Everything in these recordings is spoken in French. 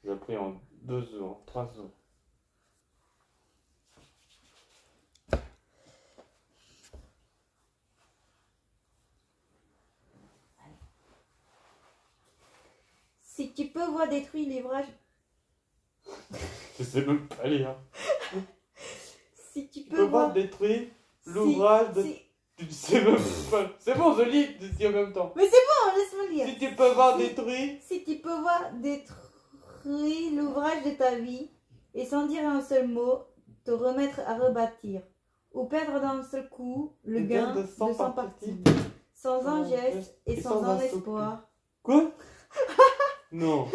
J'ai appris en 2 jours, 3 jours. Si tu peux voir détruire l'ouvrage. Je sais même pas lire. Si tu Tu peux peux voir voir détruire l'ouvrage de... Tu sais même pas. C'est bon, je lis, tu dis en même temps. Mais c'est bon, laisse-moi lire. Si tu peux voir détruire... Si tu peux voir détruire l'ouvrage de ta vie et sans dire un seul mot, te remettre à rebâtir. Ou perdre d'un seul coup le gain de 100 parties. Sans un geste et sans un espoir. Quoi? Non.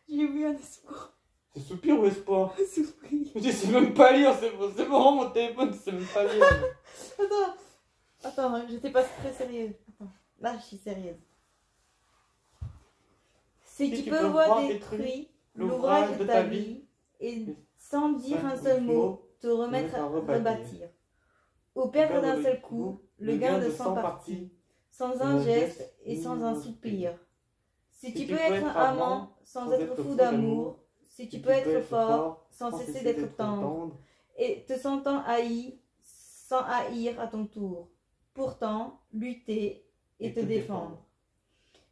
J'ai vu un espoir. C'est soupir ou espoir? Soupir. Je sais même pas lire, c'est bon, mon téléphone, je sais même pas lire. Attends, j'étais pas très sérieuse. Attends, là je suis sérieuse. Si tu peux voir détruire l'ouvrage de ta vie et sans dire un seul mot, te remettre à rebâtir. Ou perdre d'un seul coup le gain de 100 parties, sans un geste et sans un soupir. Si tu peux être amant sans être fou d'amour, si tu peux être fort sans cesser d'être tendre, et te sentant haï sans haïr à ton tour, pourtant lutter et te défendre.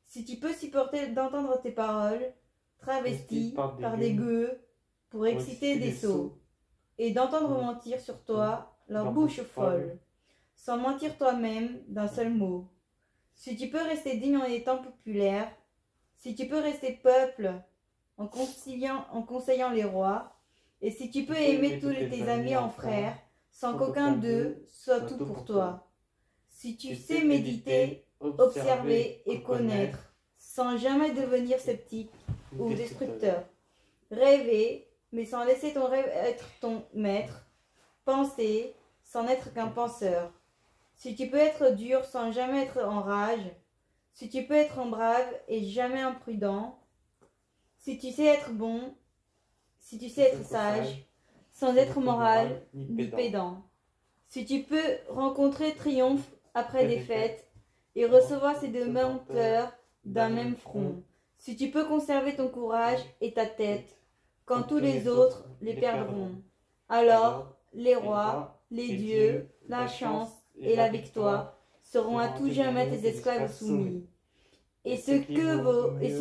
Si tu peux supporter d'entendre tes paroles travesties par des gueux pour exciter des sots, et d'entendre mentir sur toi leur bouche folle, sans mentir toi-même d'un seul mot. Si tu peux rester digne en étant populaire, si tu peux rester peuple en conseillant les rois, et si tu peux aimer tous tes amis en frères, sans qu'aucun d'eux soit tout pour toi. Si tu sais méditer, observer et connaître, sans jamais devenir sceptique ou destructeur. Rêver, mais sans laisser ton rêve être ton maître. Penser, sans n'être qu'un penseur. Si tu peux être dur sans jamais être en rage. Si tu peux être brave et jamais imprudent. Si tu sais être bon, si tu sais être sage, sans être moral ni pédant. Si tu peux rencontrer triomphe après défaite et recevoir ces deux menteurs d'un même front. Si tu peux conserver ton courage et ta tête quand tous les autres les perdront. Alors les rois, les dieux, la chance et la victoire seront à tout jamais tes esclaves soumis. Et ce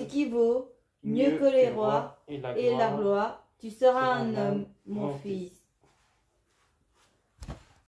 qui vaut mieux que les rois et la gloire, tu seras un homme, mon fils.